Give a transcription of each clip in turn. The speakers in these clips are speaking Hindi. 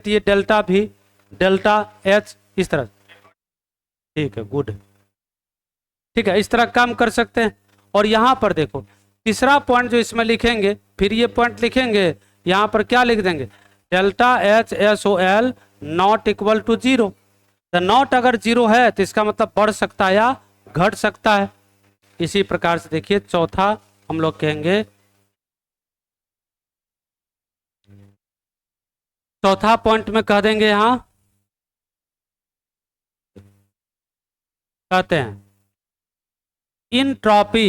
ये डेल्टा V, डेल्टा H इस तरह। ठीक है, गुड। ठीक है, इस तरह काम कर सकते हैं। और यहाँ पर देखो तीसरा पॉइंट जो इसमें लिखेंगे, फिर ये पॉइंट लिखेंगे, यहाँ पर क्या लिख देंगे, delta HSOL not equal to 0। तो नॉट अगर 0 है तो इसका मतलब बढ़ सकता है या घट सकता है। इसी प्रकार से देखिए चौथा हम लोग कहेंगे, चौथा पॉइंट में कह देंगे, यहाँ कहते हैं entropy,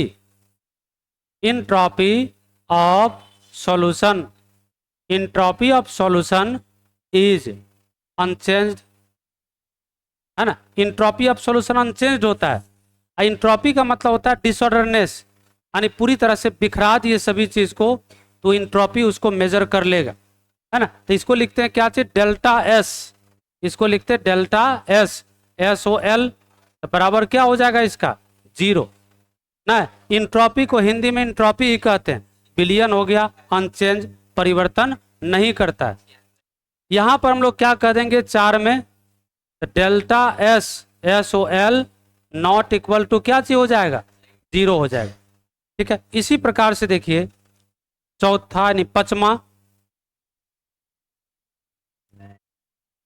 entropy of solution, entropy of solution is unchanged, है ना। इंट्रॉपी ऑफ सॉल्यूशन अनचेंज्ड होता है। इंट्रॉपी का मतलब होता है डिसऑर्डरनेस, यानी पूरी तरह से बिखरा दिए सभी चीज को, तो इंट्रॉपी उसको मेजर कर लेगा, है ना। तो इसको लिखते हैं क्या चीज, डेल्टा एस, इसको लिखते हैं डेल्टा एस, SOL बराबर क्या हो जाएगा इसका, 0 ना। इंट्रॉपी को हिंदी में इंट्रॉपी ही कहते हैं, विलयन हो गया, अनचेंज, परिवर्तन नहीं करता है। यहां पर हम लोग क्या कह देंगे 4 में, delta SOL not equal to क्या चीज हो जाएगा, 0 हो जाएगा। ठीक है, इसी प्रकार से देखिए चौथा यानी पचमा,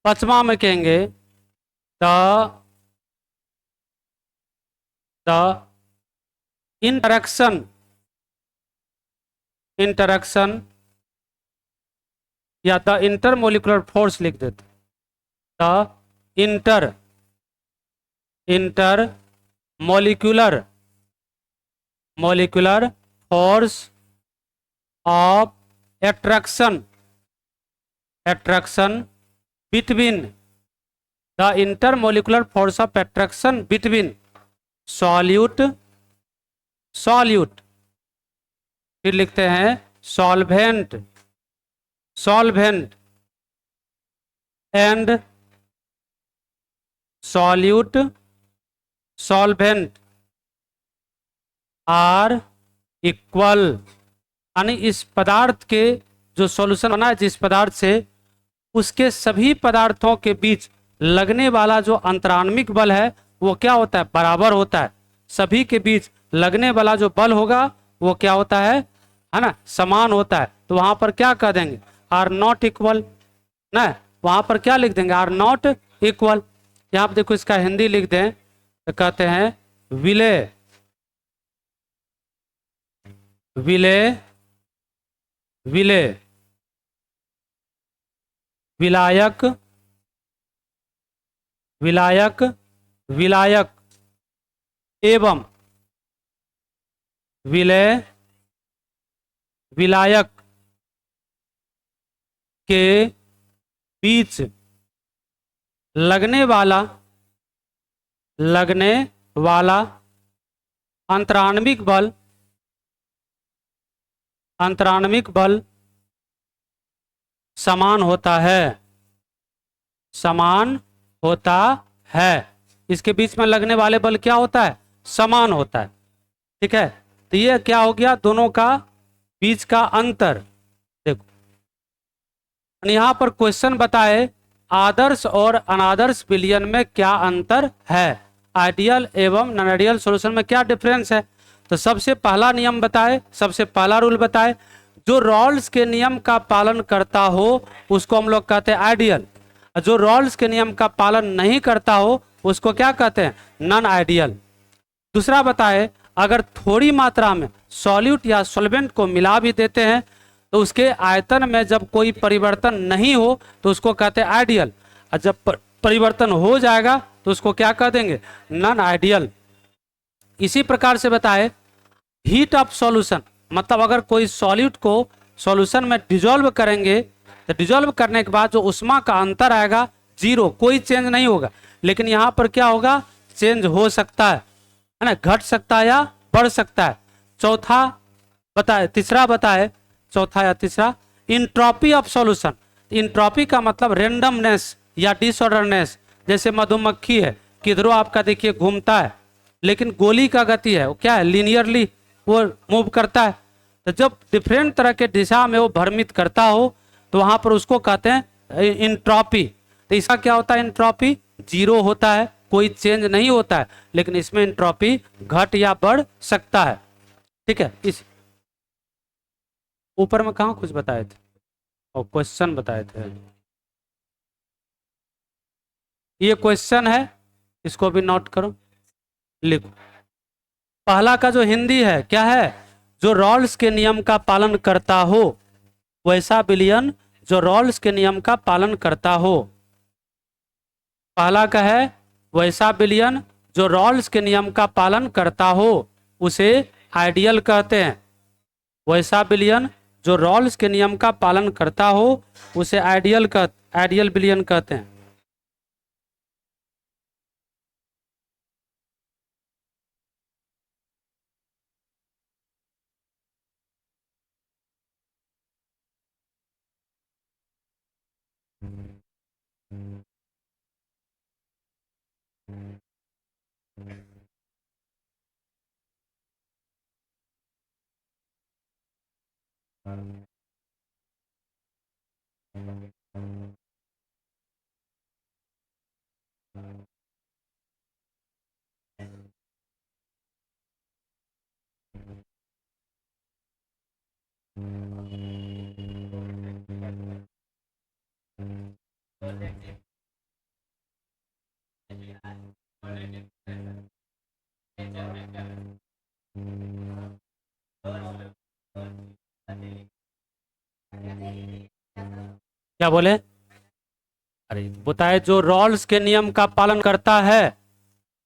पचमा में कहेंगे द इंटरेक्शन, इंटरेक्शन या द इंटरमोलिकुलर फोर्स लिख देते, the intermolecular force of attraction, attraction between, the intermolecular force of attraction between solute, solute, फिर लिखते हैं solvent, solvent and solute, solvent are equal, यानी इस पदार्थ के जो सॉल्यूशन बना है जिस पदार्थ से, उसके सभी पदार्थों के बीच लगने वाला जो अंतराण्विक बल है वो क्या होता है, बराबर होता है। सभी के बीच लगने वाला जो बल होगा वो क्या होता है ना, समान होता है। तो वहां पर क्या कह देंगे, आर नॉट इक्वल ना, वहां पर क्या लिख देंगे, आर नॉट इक्वल। यहां पर देखो इसका हिंदी लिख दें तो कहते हैं विलय, विलय, विलय, विलायक, विलायक, विलायक एवं विलय, विलायक के बीच लगने वाला, लगने वाला अंतराण्विक बल, अंतराण्विक बल समान होता है, समान होता है। इसके बीच में लगने वाले बल क्या होता है, समान होता है। ठीक है, तो ये क्या हो गया, दोनों का बीच का अंतर। देखो यहां पर क्वेश्चन बताए आदर्श और अनादर्श विलयन में क्या अंतर है, आइडियल एवं नॉन आइडियल सॉल्यूशन में क्या डिफरेंस है। तो सबसे पहला नियम बताए, सबसे पहला रूल बताए, जो रॉल्स के नियम का पालन करता हो उसको हम लोग कहते हैं आइडियल, जो रॉल्स के नियम का पालन नहीं करता हो उसको क्या कहते हैं, नॉन आइडियल। दूसरा बताए, अगर थोड़ी मात्रा में सॉल्यूट या सॉल्वेंट को मिला भी देते हैं तो उसके आयतन में जब कोई परिवर्तन नहीं हो तो उसको कहते हैं आइडियल, और जब परिवर्तन हो जाएगा तो उसको क्या कह देंगे, नॉन आइडियल। इसी प्रकार से बताए हीट ऑफ सॉल्यूशन, मतलब अगर कोई सॉल्यूट को सॉल्यूशन में डिजोल्व करेंगे तो डिजोल्व करने के बाद जो उष्मा का अंतर आएगा 0, कोई चेंज नहीं होगा। लेकिन यहाँ पर क्या होगा, चेंज हो सकता है ना, घट सकता है या बढ़ सकता है। चौथा बताए, तीसरा बताए, चौथा या तीसरा इंट्रॉपी ऑफ सॉल्यूशन। इंट्रॉपी का मतलब रेंडमनेस या डिसऑर्डरनेस। जैसे मधुमक्खी है, किधरों आपका देखिए घूमता है, लेकिन गोली का गति है वो क्या है, लीनियरली वो मूव करता है। तो जब डिफरेंट तरह के दिशा में वो भ्रमित करता हो तो वहां पर उसको कहते हैं इंट्रॉपी। तो इसका क्या होता है, इंट्रॉपी जीरो होता है, कोई चेंज नहीं होता है, लेकिन इसमें इंट्रॉपी घट या बढ़ सकता है। ठीक है, इस ऊपर में कहाँ कुछ बताए थे और क्वेश्चन बताए थे, ये क्वेश्चन है, इसको भी नोट करो, लिखो। पहला का जो हिंदी है क्या है, जो रॉल्स के नियम का पालन करता हो वैसा विलयन जो रॉल्स के नियम का पालन करता हो। पहला का है वैसा विलयन जो रॉल्स के नियम का पालन करता हो उसे आइडियल कहते हैं। वैसा विलयन जो रॉल्स के नियम का पालन करता हो उसे आइडियल विलयन कहते हैं। क्या बोले, अरे बताए जो रॉल्स के नियम का पालन करता है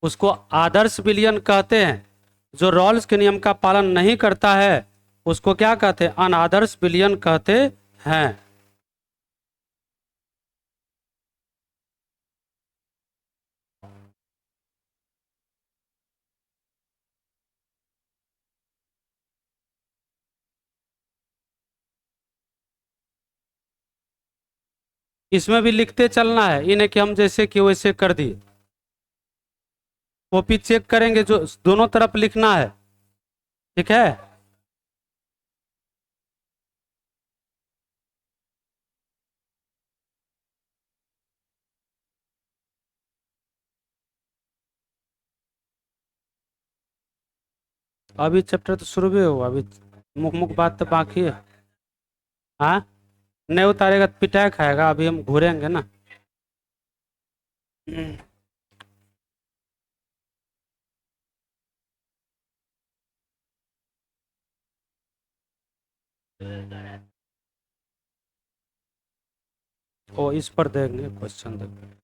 उसको आदर्श विलयन कहते हैं, जो रॉल्स के नियम का पालन नहीं करता है उसको क्या कहते हैं, अनादर्श विलयन कहते हैं। इसमें भी लिखते चलना है, इन्हें कि हम जैसे कि वैसे कर दिए, कॉपी चेक करेंगे, जो दोनों तरफ लिखना है। ठीक है, अभी चैप्टर तो शुरू भी हुआ, अभी मुख मुख बात तो बाकी है। हाँ, नहीं उतारेगा तो पिटाई खाएगा, अभी हम घूरेंगे ना। ओ इस पर देंगे क्वेश्चन देंगे।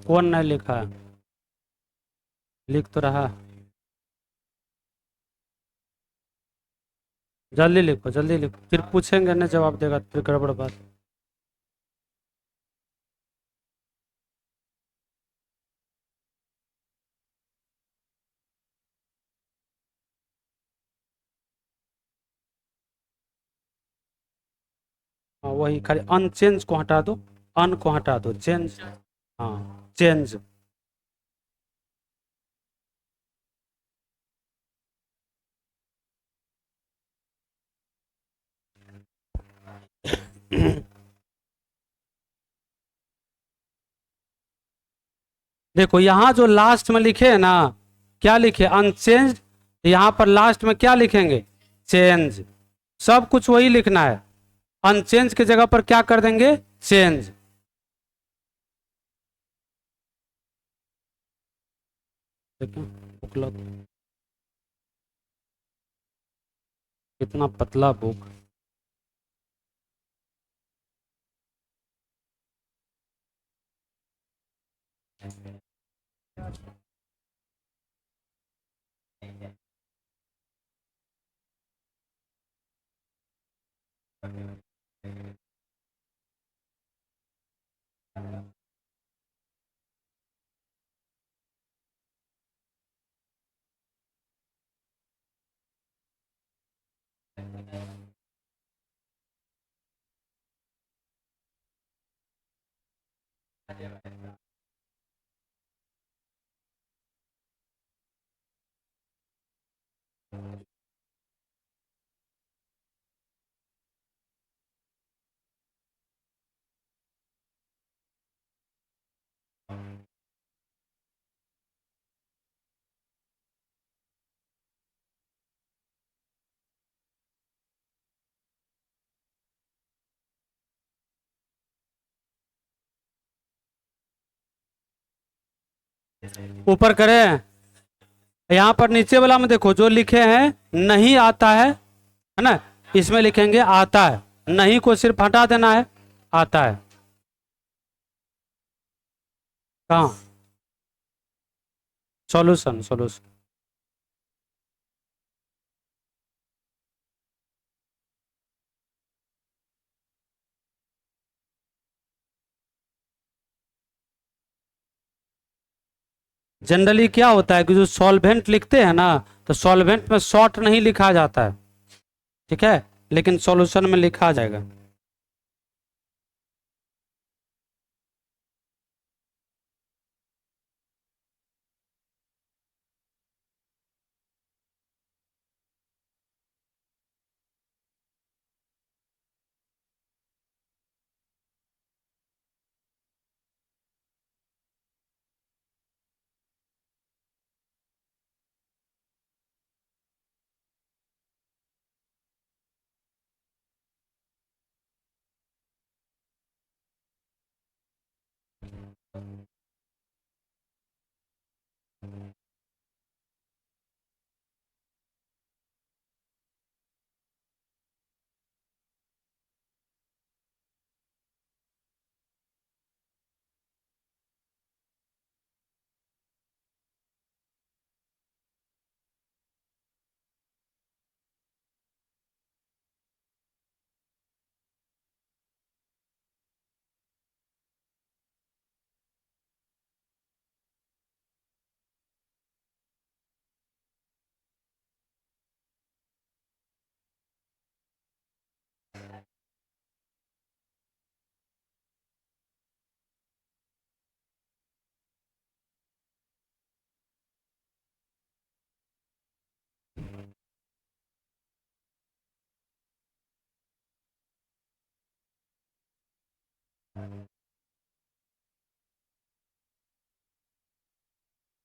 कौन नहीं लिखा है, लिख तो रहा, जल्दी लिखो जल्दी लिखो, फिर पूछेंगे ना जवाब देगा तो फिर गड़बड़ बात। हाँ वही, खाली अनचेंज को हटा दो, अन को हटा दो, चेंज, हाँ चेंज। देखो यहाँ जो लास्ट में लिखे है ना, क्या लिखे, अनचेंज, यहाँ पर लास्ट में क्या लिखेंगे, चेंज। सब कुछ वही लिखना है, अनचेंज की जगह पर क्या कर देंगे, चेंज। देखो बुकलेट कितना पतला बुक। ऊपर करें। यहाँ पर नीचे वाला में देखो जो लिखे हैं नहीं आता है ना, इसमें लिखेंगे आता है, नहीं को सिर्फ हटा देना है, आता है। कहाँ? Solution, solution. जनरली क्या होता है कि जो सॉल्वेंट लिखते हैं ना, तो सॉल्वेंट में शॉर्ट नहीं लिखा जाता है, ठीक है, लेकिन सॉल्यूशन में लिखा जाएगा।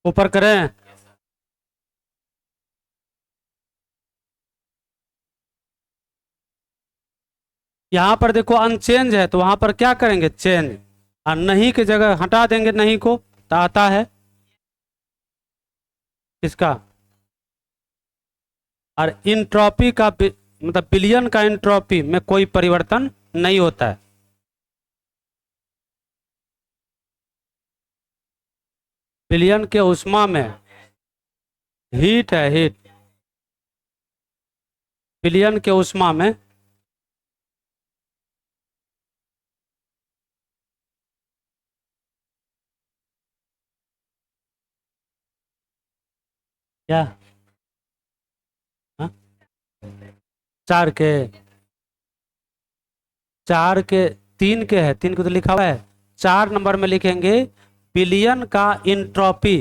ऊपर करें। यहाँ पर देखो अनचेंज है, तो वहां पर क्या करेंगे, चेंज, और नहीं की जगह हटा देंगे नहीं को, तो आता है इसका। और इंट्रॉपी का मतलब विलयन का इंट्रॉपी में कोई परिवर्तन नहीं होता है। विलयन के उष्मा में हीट है, हीट, विलयन के उष्मा में क्या, हाँ? चार के, चार के, तीन के है, तीन को तो लिखा हुआ है, 4 नंबर में लिखेंगे विलयन का इंट्रॉपी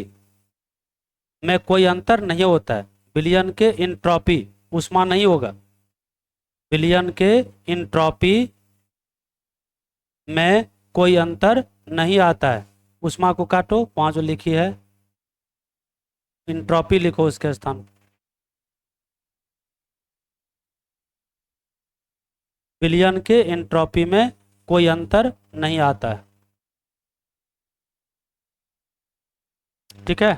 में कोई अंतर नहीं होता है। विलयन के इंट्रॉपी, उष्मा नहीं होगा, विलयन के इंट्रॉपी में कोई अंतर नहीं आता है। उष्मा को काटो, वहां जो लिखी है इंट्रॉपी लिखो उसके स्थान पर। विलयन के इंट्रॉपी में कोई अंतर नहीं आता है, ठीक है।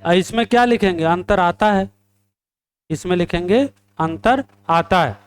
इसमें क्या लिखेंगे, अंतर आता है, इसमें लिखेंगे अंतर आता है।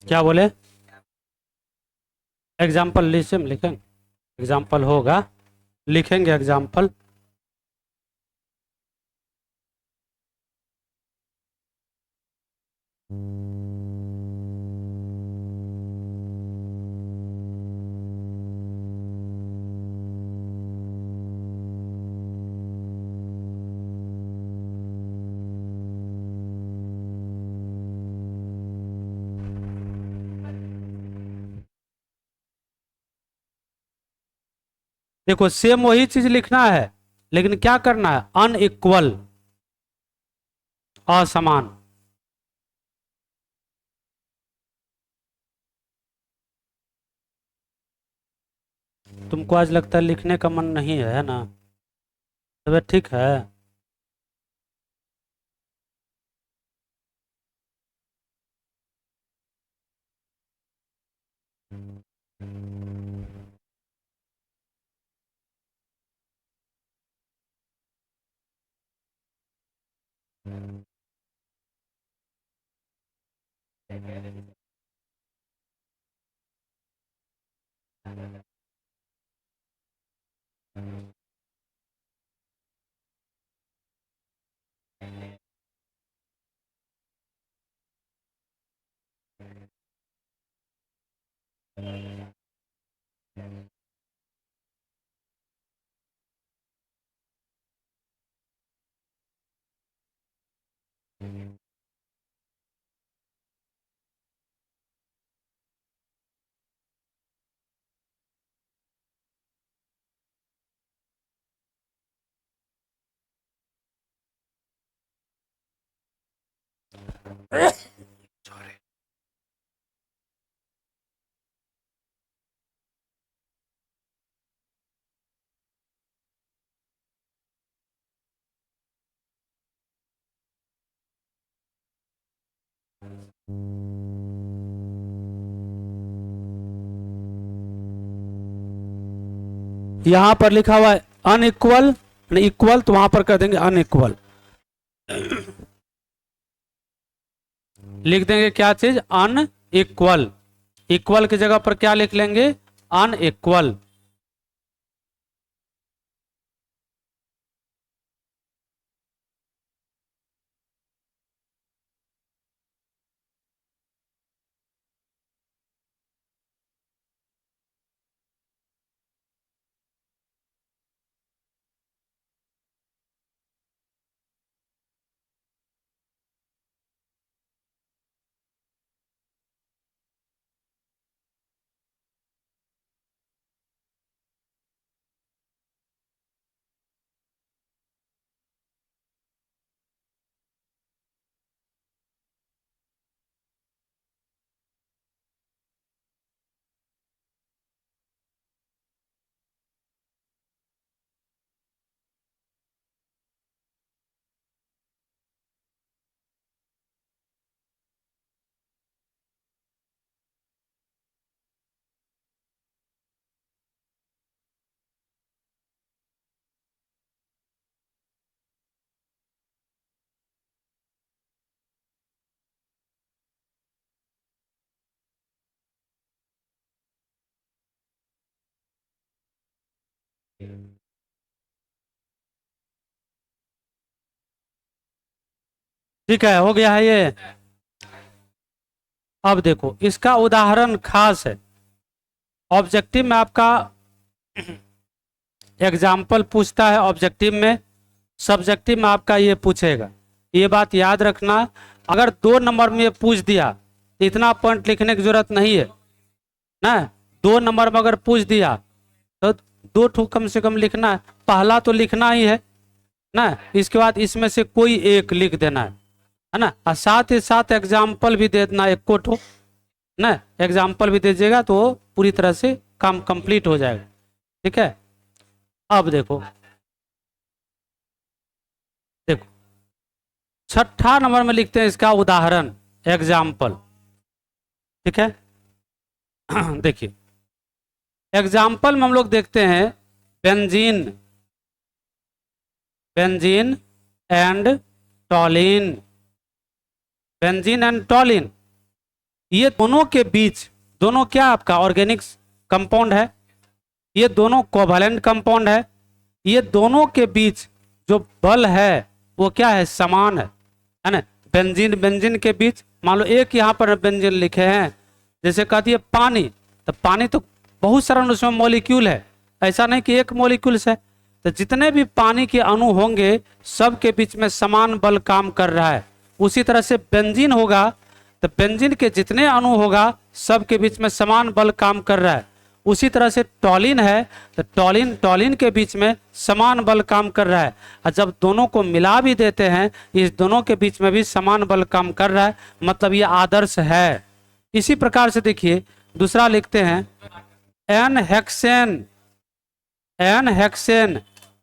क्या बोले? एग्जाम्पल लिखे लिखेंगे, एग्जाम्पल होगा, लिखेंगे एग्जाम्पल। देखो सेम वही चीज लिखना है, लेकिन क्या करना है, अनइक्वल, असमान। तुमको आज लगता है लिखने का मन नहीं है ना? तबीयत ठीक है? यहां पर लिखा हुआ है अनइक्वल, इक्वल तो वहां पर कर देंगे अनइक्वल, लिख देंगे क्या चीज, अनइक्वल। इक्वल की जगह पर क्या लिख लेंगे, अनइक्वल। ठीक है, हो गया है ये। अब देखो इसका उदाहरण खास है, ऑब्जेक्टिव में आपका एग्जाम्पल पूछता है ऑब्जेक्टिव में, सब्जेक्टिव में आपका ये पूछेगा, ये बात याद रखना। अगर 2 नंबर में ये पूछ दिया तो इतना पॉइंट लिखने की जरूरत नहीं है ना, 2 नंबर में अगर पूछ दिया तो 2 कम से कम लिखना है, पहला तो लिखना ही है ना, इसके बाद इसमें से कोई एक लिख देना है ना, और साथ ही साथ एग्जाम्पल भी दे देना एक को, ना एग्जाम्पल भी दीजिएगा तो पूरी तरह से काम कंप्लीट हो जाएगा। ठीक है, अब देखो देखो छठा नंबर में लिखते हैं इसका उदाहरण, एग्जाम्पल। ठीक है देखिए एग्जाम्पल में हम लोग देखते हैं benzene, benzene and टॉलिन, benzene and टॉलिन, ये दोनों के बीच, दोनों क्या आपका ऑर्गेनिक कंपाउंड है, ये दोनों कोवैलेंट कंपाउंड है, ये दोनों के बीच जो बल है वो क्या है, समान है ना। बेंजीन बेंजीन के बीच मान लो एक यहाँ पर बेंजीन लिखे हैं, जैसे कहती है पानी, तो पानी तो बहुत सारा उसमें मॉलिक्यूल है, ऐसा नहीं कि एक मॉलिक्यूल है। तो जितने भी पानी के अणु होंगे सब के बीच में समान बल काम कर रहा है। उसी तरह से बेंजीन होगा तो बेंजीन के जितने अणु होगा सब के बीच में समान बल काम कर रहा है। उसी तरह से टॉलिन है तो टॉलिन टॉलिन के बीच में समान बल काम कर रहा है, और जब दोनों को मिला भी देते हैं इस दोनों के बीच में भी समान बल काम कर रहा है, मतलब ये आदर्श है। इसी प्रकार से देखिए दूसरा लिखते हैं n hexane, n hexane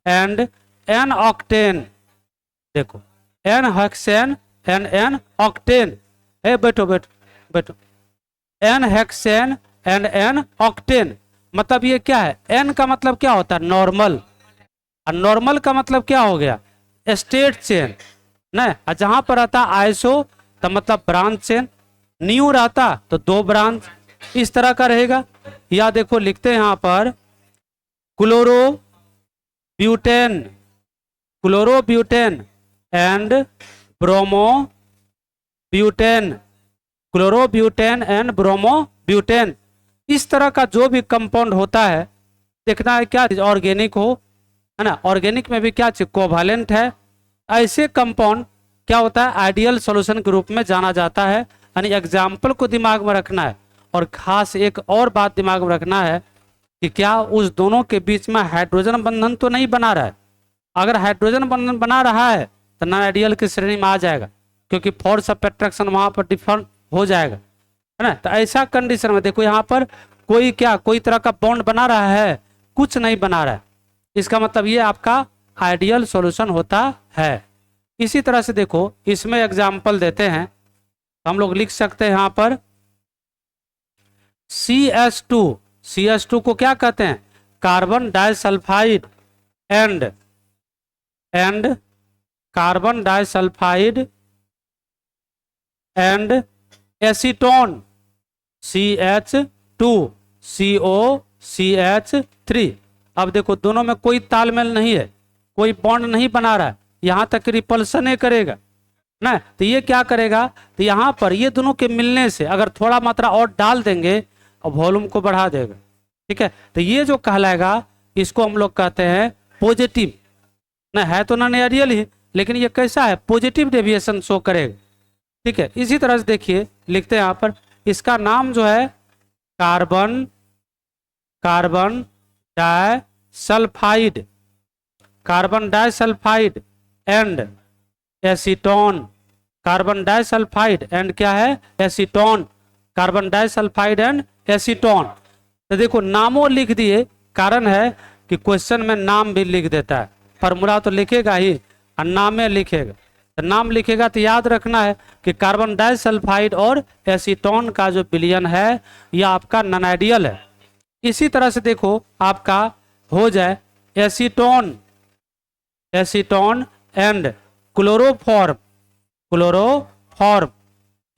and n octane. देखो n hexane and n octane, ए बैठो बैठो बैठो, n hexane and n octane, मतलब ये क्या है, एन का मतलब क्या होता है, नॉर्मल, और नॉर्मल का मतलब क्या हो गया, स्टेट चेन ना। और जहां पर रहता आइसो तो मतलब ब्रांच चेन, न्यू रहता तो दो ब्रांच, इस तरह का रहेगा। या देखो लिखते हैं यहां पर chloro butane, chloro butane and bromo butane, chloro butane and bromo butane, इस तरह का जो भी कंपाउंड होता है देखना है क्या ऑर्गेनिक हो, है ना। ऑर्गेनिक में भी क्या चाहिए, कोवैलेंट है। ऐसे कंपाउंड क्या होता है, आइडियल सॉल्यूशन के रूप में जाना जाता है। यानी एग्जाम्पल को दिमाग में रखना है, और खास एक और बात दिमाग में रखना है कि क्या उस दोनों के बीच में हाइड्रोजन बंधन तो नहीं बना रहा है। अगर हाइड्रोजन बंधन बना रहा है तो नॉन आइडियल की श्रेणी में आ जाएगा, क्योंकि फोर्स ऑफ अट्रैक्शन वहां पर डिफर हो जाएगा, है ना। तो ऐसा कंडीशन में देखो यहाँ पर कोई क्या कोई तरह का बॉन्ड बना रहा है, कुछ नहीं बना रहा है, इसका मतलब ये आपका आइडियल सॉल्यूशन होता है। इसी तरह से देखो इसमें एग्जाम्पल देते हैं, हम लोग लिख सकते हैं यहाँ पर CS2, CS2 को क्या कहते हैं, carbon disulphide and carbon disulphide and acetone CH2 COCH3। अब देखो दोनों में कोई तालमेल नहीं है, कोई बॉन्ड नहीं बना रहा है, यहां तक रिपल्सन ही करेगा ना। तो ये क्या करेगा, तो यहां पर ये दोनों के मिलने से अगर थोड़ा मात्रा और डाल देंगे और वॉल्यूम को बढ़ा देगा। ठीक है, तो ये जो कहलाएगा इसको हम लोग कहते हैं पॉजिटिव ना, है तो नॉन आइडियल ही लेकिन ये कैसा है, पॉजिटिव डेविएशन शो करेगा। ठीक है, इसी तरह से देखिए लिखते हैं यहाँ पर इसका नाम जो है carbon, carbon disulphide, carbon disulphide and acetone, carbon disulphide and क्या है, acetone, carbon disulphide and acetone. तो देखो नामों लिख दिए, कारण है कि क्वेश्चन में नाम भी लिख देता है, फॉर्मूला तो लिखेगा ही और नामे लिखेगा। तो नाम लिखेगा तो याद रखना है कि कार्बन डाइसल्फाइड और एसीटोन का जो विलयन है यह आपका नॉन आइडियल है। इसी तरह से देखो आपका हो जाए acetone, acetone and chloroform, chloroform,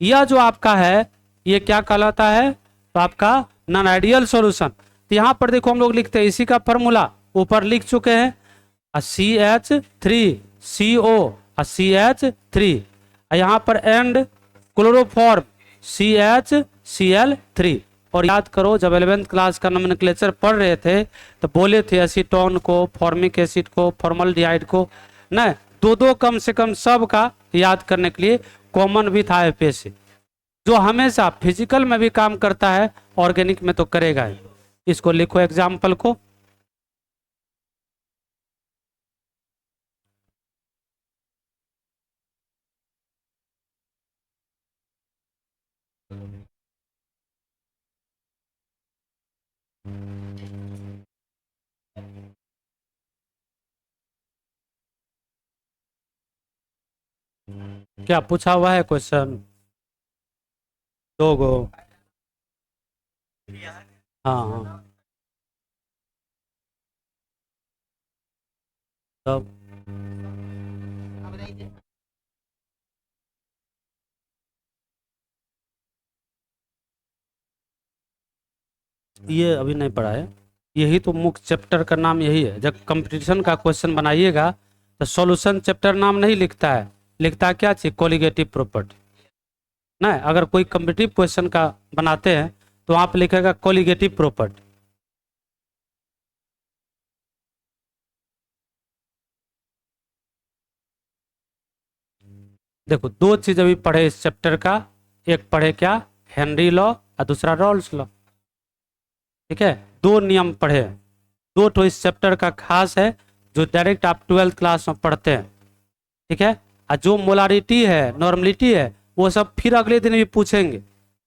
यह जो आपका है ये क्या कहलाता है, तो आपका नॉन आइडियल सॉल्यूशन। तो यहां पर देखो हम लोग लिखते हैं इसी का फॉर्मूला ऊपर लिख चुके हैं, CH3CO CH3, यहाँ पर एंड क्लोरोफॉर्म CHCl3। और याद करो जब 11th क्लास का नोमेनक्लेचर पढ़ रहे थे तो बोले थे एसीटोन को, फॉर्मिक एसिड को, फॉर्मल्डिहाइड को ना, दो दो कम से कम सब का याद करने के लिए कॉमन भी था FAC, जो हमेशा फिजिकल में भी काम करता है ऑर्गेनिक में तो करेगा ही। इसको लिखो एग्जाम्पल को, क्या पूछा हुआ है क्वेश्चन? दो गो। हाँ हाँ। तब ये अभी नहीं पढ़ा है। यही तो मुख्य चैप्टर का नाम यही है। जब कंपटीशन का क्वेश्चन बनाइएगा तो सॉल्यूशन चैप्टर नाम नहीं लिखता है, लिखता है क्या चीज? Colligative property. ना, अगर कोई कम्पिटिटिव क्वेश्चन का बनाते हैं तो वहाँ पे लिखेगा कोलिगेटिव प्रॉपर्टी। देखो दो चीज अभी पढ़े इस चैप्टर का, एक पढ़े क्या? हेनरी लॉ और दूसरा रॉल्स लॉ। ठीक है, दो नियम पढ़े। दो तो इस चैप्टर का खास है जो डायरेक्ट आप 12th क्लास में पढ़ते हैं। ठीक है, और जो मोलारिटी है, नॉर्मलिटी है, वो सब फिर अगले दिन भी पूछेंगे।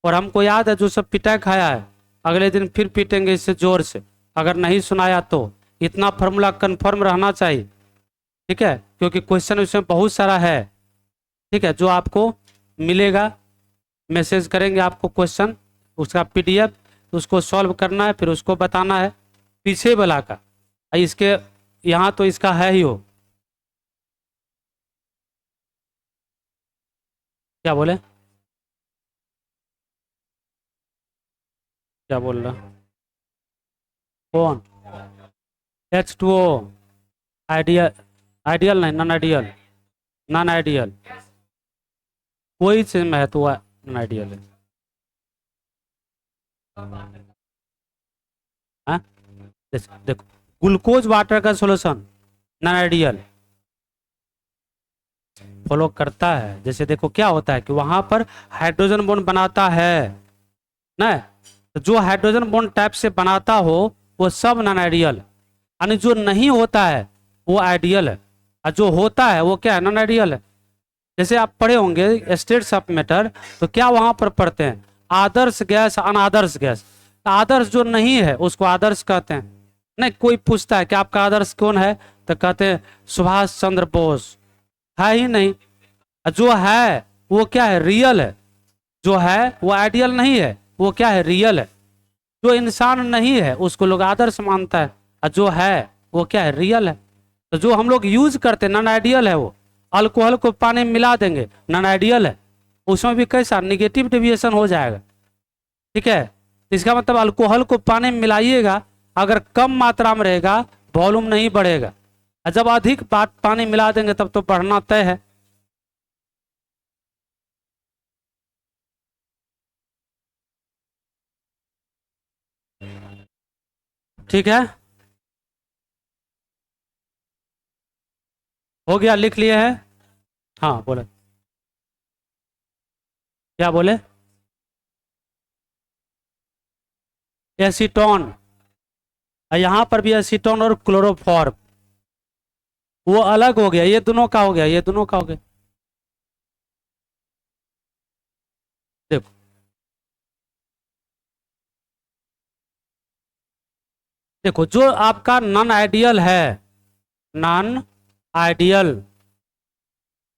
और हमको याद है जो सब पिटाई खाया है अगले दिन फिर पीटेंगे इससे जोर से, अगर नहीं सुनाया तो। इतना फॉर्मूला कंफर्म रहना चाहिए। ठीक है, क्योंकि क्वेश्चन उसमें बहुत सारा है। ठीक है, जो आपको मिलेगा, मैसेज करेंगे आपको क्वेश्चन, उसका पीडीएफ, उसको सॉल्व करना है, फिर उसको बताना है पीछे वाला का। इसके यहाँ तो इसका है ही हो। क्या बोले? क्या बोल रहा? कौन? H2O? आइडियल? आइडियल नहीं, नॉन आइडियल। नॉन आइडियल कोई चीज में है तो नॉन आइडियल है। हाँ? देखो ग्लूकोज वाटर का सॉल्यूशन नॉन आइडियल फॉलो करता है। जैसे देखो क्या होता है कि वहां पर हाइड्रोजन बॉन्ड बनाता है ना, तो जो हाइड्रोजन बॉन्ड टाइप से बनाता हो वो सब नॉन आइडियल, यानी जो नहीं होता है वो आइडियल है, और जो होता है वो क्या है? नॉन आइडियल है। जैसे आप पढ़े होंगे स्टेट्स ऑफ मैटर, तो क्या वहां पर पढ़ते हैं? आदर्श गैस, अनादर्श गैस। आदर्श जो नहीं है उसको आदर्श कहते हैं। नहीं, कोई पूछता है कि आपका आदर्श कौन है, तो कहते हैं सुभाष चंद्र बोस। है ही नहीं। जो है वो क्या है? रियल है। जो है वो आइडियल नहीं है, वो क्या है? रियल है। जो इंसान नहीं है उसको लोग आदर्श मानता है, और जो है वो क्या है? रियल है। तो जो हम लोग यूज करते हैं नॉन आइडियल है। वो अल्कोहल को पानी में मिला देंगे, नॉन आइडियल है, उसमें भी कैसा? निगेटिव डेविएशन हो जाएगा। ठीक है, इसका मतलब अल्कोहल को पानी में मिलाइएगा, अगर कम मात्रा में रहेगा वॉल्यूम नहीं बढ़ेगा, और जब अधिक पानी मिला देंगे तब तो बढ़ना तय है। ठीक है, हो गया, लिख लिए हैं? हाँ बोले। क्या बोले? एसीटोन। यहाँ पर भी एसीटोन और क्लोरोफॉर्म, वो अलग हो गया, ये दोनों का हो गया, ये दोनों का हो गया। देखो देखो जो आपका नॉन आइडियल है, नॉन आइडियल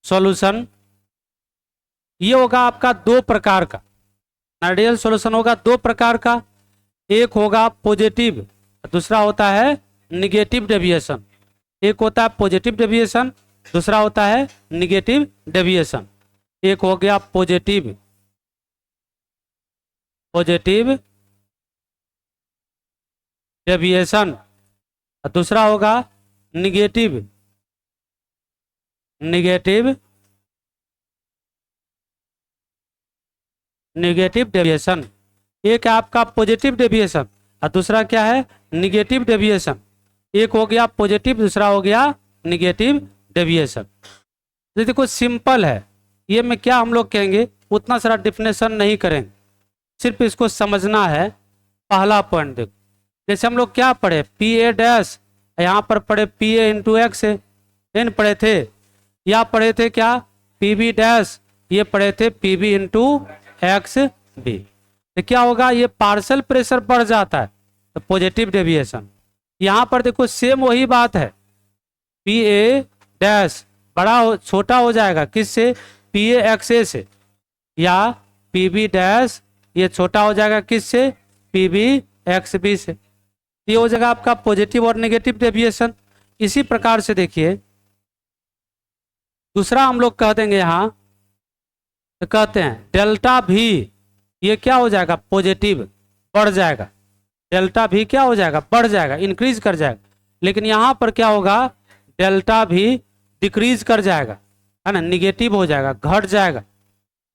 सॉल्यूशन, ये होगा आपका दो प्रकार का। आइडियल सॉल्यूशन होगा दो प्रकार का, एक होगा पॉजिटिव, दूसरा होता है निगेटिव डेविएशन। एक होता है पॉजिटिव डेविएशन, दूसरा होता है निगेटिव डेविएशन। एक हो गया पॉजिटिव, पॉजिटिव डेविएशन, और दूसरा होगा निगेटिव, निगेटिव, निगेटिव डेविएशन। एक है आपका पॉजिटिव डेविएशन और दूसरा क्या है? Negative deviation. एक हो गया पॉजिटिव, दूसरा हो गया निगेटिव डेविएशन। ये देखो सिंपल है, ये में क्या हम लोग कहेंगे, उतना सारा डिफिनेशन नहीं करेंगे, सिर्फ इसको समझना है। पहला पॉइंट देखो, जैसे हम लोग क्या पढ़े? पी ए डैश, यहाँ पर पढ़े P A into X, N पढ़े थे, या पढ़े थे क्या? पी बी डैश, ये पढ़े थे P B into X B. तो क्या होगा? ये पार्शियल प्रेशर बढ़ जाता है, तो पॉजिटिव डेविएशन। यहां पर देखो सेम वही बात है, पी ए डैश छोटा हो जाएगा किससे, पी ए एक्स ए से, या पी बी डैश ये छोटा हो जाएगा किससे, पी बी एक्स बी से। ये हो जाएगा आपका पॉजिटिव और नेगेटिव डेविएशन। इसी प्रकार से देखिए दूसरा हम लोग कह देंगे यहाँ, तो कहते हैं डेल्टा भी, ये क्या हो जाएगा, पॉजिटिव, बढ़ जाएगा। डेल्टा भी क्या हो जाएगा, बढ़ जाएगा, इंक्रीज कर जाएगा। लेकिन यहां पर क्या होगा, डेल्टा भी डिक्रीज कर जाएगा, है ना, निगेटिव हो जाएगा, घट जाएगा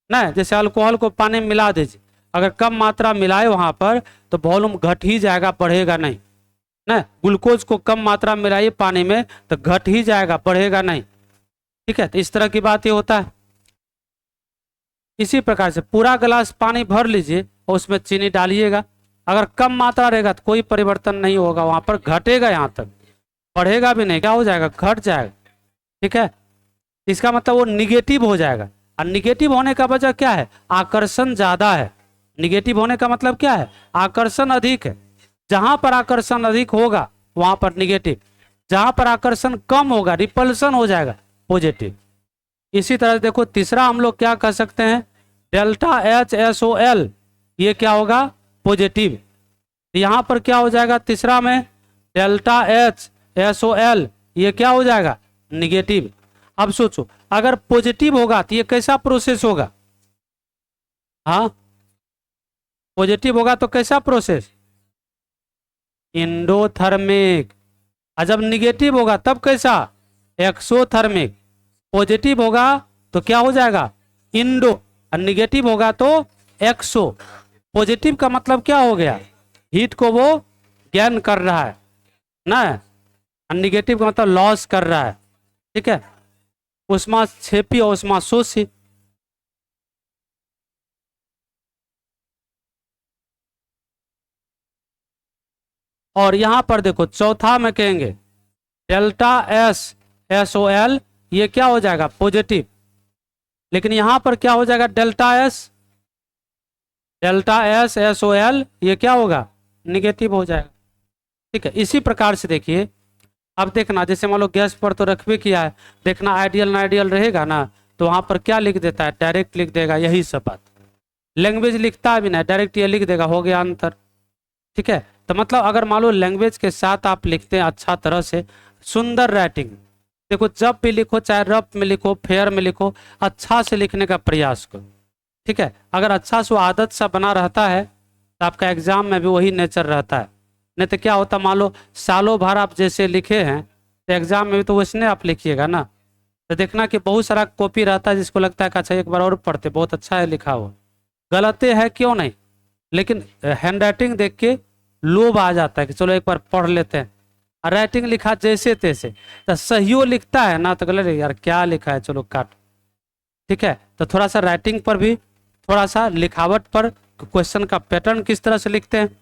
ना। जैसे अल्कोहल को पानी में मिला दीजिए, अगर कम मात्रा मिलाए वहां पर तो वॉल्यूम घट ही जाएगा, बढ़ेगा नहीं ना। ग्लूकोज को कम मात्रा में मिलाइए पानी में तो घट ही जाएगा, बढ़ेगा नहीं। ठीक है, तो इस तरह की बात ये होता है। इसी प्रकार से पूरा गिलास पानी भर लीजिए और उसमें चीनी डालिएगा, अगर कम मात्रा रहेगा तो कोई परिवर्तन नहीं होगा, वहां पर घटेगा, यहाँ तक बढ़ेगा भी नहीं, क्या हो जाएगा, घट जाएगा। ठीक है, इसका मतलब वो निगेटिव हो जाएगा। और निगेटिव होने का वजह क्या है, आकर्षण ज्यादा है। निगेटिव होने का मतलब क्या है, आकर्षण अधिक है। जहां पर आकर्षण अधिक होगा वहां पर निगेटिव, जहां पर आकर्षण कम होगा रिपल्सन हो जाएगा, पॉजिटिव। इसी तरह देखो तीसरा हम लोग क्या कह सकते हैं, delta H S O L, ये क्या होगा, पॉजिटिव। यहां पर क्या हो जाएगा तीसरा में, delta H S O L, ये क्या हो जाएगा, निगेटिव। अब सोचो अगर पॉजिटिव होगा तो ये कैसा प्रोसेस होगा, हाँ, पॉजिटिव होगा तो कैसा प्रोसेस, इंडोथर्मिक। और जब निगेटिव होगा तब कैसा, एक्सोथर्मिक। पॉजिटिव होगा तो क्या हो जाएगा, इंडो, और निगेटिव होगा तो एक्सो। पॉजिटिव का मतलब क्या हो गया, हीट को वो गेन कर रहा है ना, और निगेटिव का मतलब लॉस कर रहा है। ठीक है, उष्मा क्षेपी और उष्मा शोषी। और यहां पर देखो चौथा में कहेंगे delta S S O L, ये क्या हो जाएगा, पॉजिटिव। लेकिन यहां पर क्या हो जाएगा, delta S S O L, ये क्या होगा, निगेटिव हो जाएगा। ठीक है, इसी प्रकार से देखिए अब देखना, जैसे मान लो गैस पर तो रखबे किया है, देखना आइडियल ना आइडियल रहेगा ना, तो वहां पर क्या लिख देता है, डायरेक्ट लिख देगा, यही सब बात। लैंग्वेज लिखता भी ना, डायरेक्ट ये लिख देगा, हो गया अंतर। ठीक है, तो मतलब अगर मान लो लैंग्वेज के साथ आप लिखते हैं अच्छा तरह से, सुंदर राइटिंग, देखो जब भी लिखो, चाहे रफ में लिखो, फेयर में लिखो, अच्छा से लिखने का प्रयास करो। ठीक है, अगर अच्छा से आदत सा बना रहता है तो आपका एग्जाम में भी वही नेचर रहता है। नहीं तो क्या होता, मान लो सालों भर आप जैसे लिखे हैं तो एग्जाम में भी तो वैसने आप लिखिएगा ना। तो देखना कि बहुत सारा कॉपी रहता है जिसको लगता है कि अच्छा एक बार और पढ़ते, बहुत अच्छा है लिखा हुआ, गलती है क्यों नहीं, लेकिन हैंड राइटिंग देख के लोभ आ जाता है कि चलो एक बार पढ़ लेते हैं। और राइटिंग लिखा जैसे तैसे, तो सहियो लिखता है ना तो गलत, यार क्या लिखा है, चलो काट। ठीक है, तो थोड़ा सा राइटिंग पर भी, थोड़ा सा लिखावट पर, क्वेश्चन का पैटर्न किस तरह से लिखते हैं।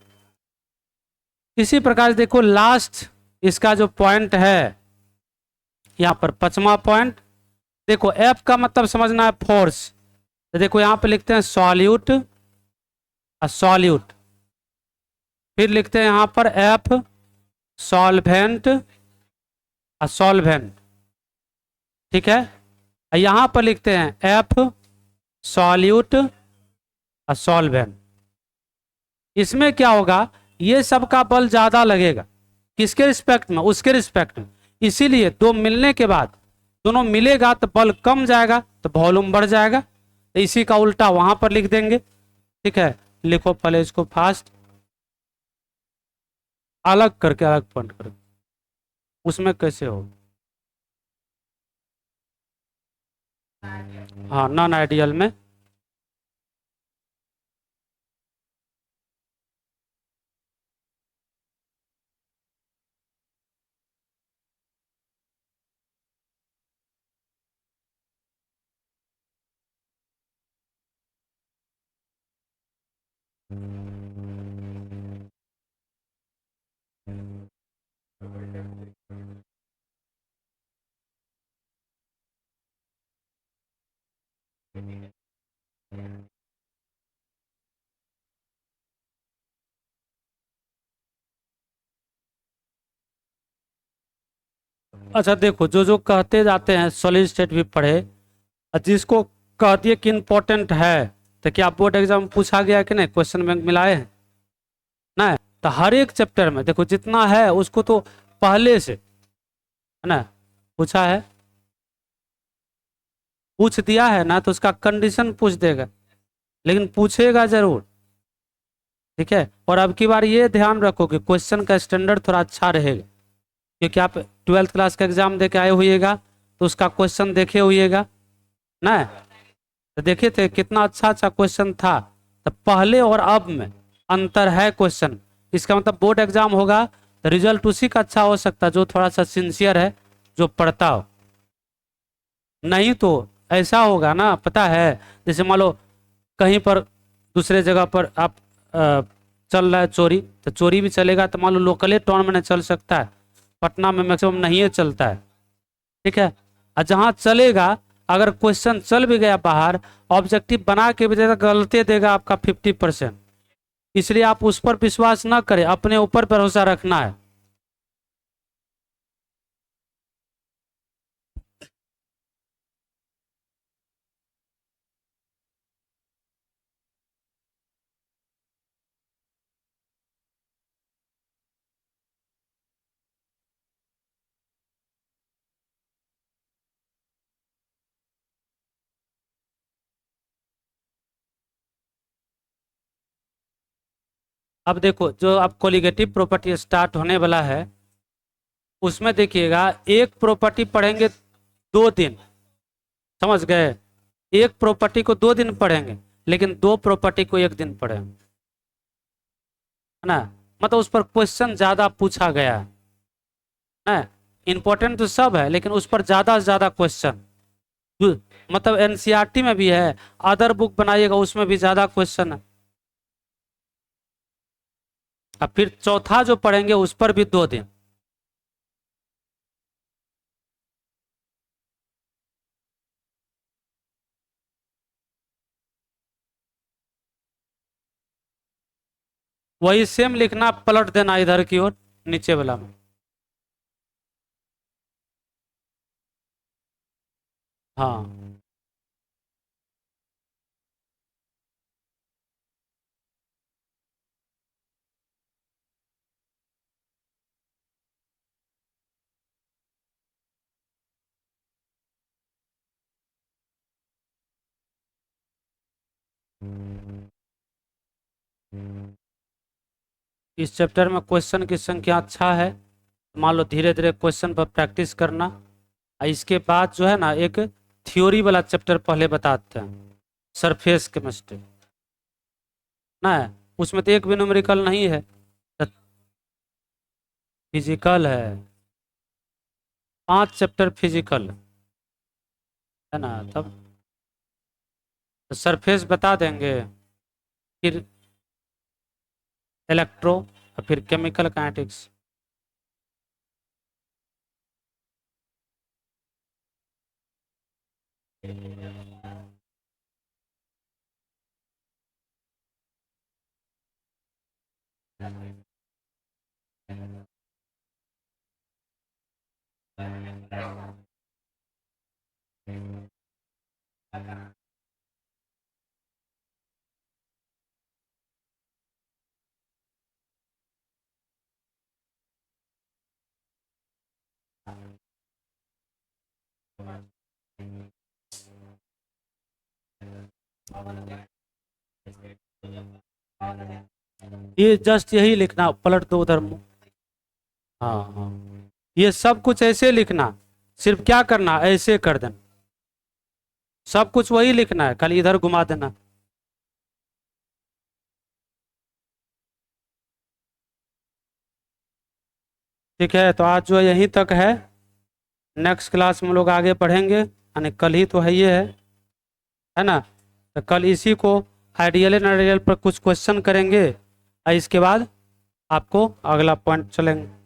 इसी प्रकार देखो लास्ट इसका जो पॉइंट है यहाँ पर, पांचवा पॉइंट, देखो एफ का मतलब समझना है फोर्स। तो देखो यहाँ पे लिखते हैं सॉल्यूट, सॉल्यूट, फिर लिखते हैं यहाँ पर एफ सॉल्वेंट, सॉल्वेंट। ठीक है, यहां पर लिखते हैं एफ सॉल्यूट, सॉल्वेंट। इसमें क्या होगा, ये सबका बल ज्यादा लगेगा, किसके रिस्पेक्ट में, उसके रिस्पेक्ट में। इसीलिए दो मिलने के बाद, दोनों मिलेगा तो बल कम जाएगा तो वॉल्यूम बढ़ जाएगा, तो इसी का उल्टा वहां पर लिख देंगे। ठीक है, लिखो पहले इसको फास्ट, अलग करके, अलग पॉइंट करके, उसमें कैसे हो, हाँ नॉन आइडियल में। अच्छा देखो, जो जो कहते जाते हैं सॉलिड स्टेट भी पढ़े, और जिसको कह दिए कि इम्पोर्टेंट है, तो क्या बोर्ड एग्जाम में पूछा गया कि नहीं, क्वेश्चन बैंक मिलाए हैं ना। तो हर एक चैप्टर में देखो जितना है उसको तो पहले से है ना पूछा है, पूछ दिया है ना, तो उसका कंडीशन पूछ देगा, लेकिन पूछेगा जरूर। ठीक है, और अब की बार ये ध्यान रखो कि क्वेश्चन का स्टैंडर्ड थोड़ा अच्छा रहेगा, क्योंकि आप 12th क्लास का एग्जाम दे के आए होइएगा, तो उसका क्वेश्चन देखे होइएगा ना, तो देखे थे कितना अच्छा अच्छा क्वेश्चन था। तो पहले और अब में अंतर है क्वेश्चन, इसका मतलब बोर्ड एग्जाम होगा तो रिजल्ट उसी का अच्छा हो सकता है जो थोड़ा सा सिंसियर है, जो पढ़ता हो। नहीं तो ऐसा होगा ना, पता है, जैसे मान लो कहीं पर दूसरे जगह पर आप चल रहा है चोरी, तो चोरी भी चलेगा, तो मान लो लोकल टाउन में नहीं चल सकता है, पटना में मैक्सिमम नहीं चलता है। ठीक है, और जहाँ चलेगा, अगर क्वेश्चन चल भी गया बाहर, ऑब्जेक्टिव बना के भी देगा, गलती देगा आपका 50%। इसलिए आप उस पर विश्वास ना करें, अपने ऊपर भरोसा रखना है। अब देखो, जो अब कोलिगेटिव प्रॉपर्टी स्टार्ट होने वाला है, उसमें देखिएगा एक प्रॉपर्टी पढ़ेंगे 2 दिन, समझ गए, एक प्रॉपर्टी को 2 दिन पढ़ेंगे, लेकिन 2 प्रॉपर्टी को 1 दिन पढ़ेंगे, है ना। मतलब उस पर क्वेश्चन ज्यादा पूछा गया है ना। इंपॉर्टेंट तो सब है, लेकिन उस पर ज्यादा से ज्यादा क्वेश्चन, मतलब एनसीईआरटी में भी है, अदर बुक बनाइएगा उसमें भी ज्यादा क्वेश्चन है। अब फिर चौथा जो पढ़ेंगे उस पर भी 2 दिन। वही सेम लिखना, पलट देना इधर की ओर, नीचे वाला में। हाँ, इस चैप्टर में क्वेश्चन की संख्या अच्छा है, मान लो धीरे धीरे क्वेश्चन पर प्रैक्टिस करना। और इसके बाद जो है ना, एक थ्योरी वाला चैप्टर पहले बताते हैं, सरफेस केमिस्ट्री ना है, उसमें तो एक भी न्यूमेरिकल नहीं है, फिजिकल है, 5 चैप्टर फिजिकल है ना। तब सरफेस बता देंगे, फिर इलेक्ट्रो, और फिर केमिकल काइनेटिक्स। ये जस्ट यही लिखना, पलट दो उधर मुंह। हाँ हाँ, ये सब कुछ ऐसे लिखना, सिर्फ क्या करना, ऐसे कर देना, सब कुछ वही लिखना है, खाली इधर घुमा देना। ठीक है, तो आज जो है यहीं तक है, नेक्स्ट क्लास में हम लोग आगे पढ़ेंगे, यानी कल ही तो है, ये है ना। तो कल इसी को आइडियल एंड आइडियल पर कुछ क्वेश्चन करेंगे, और इसके बाद आपको अगला पॉइंट चलेंगे।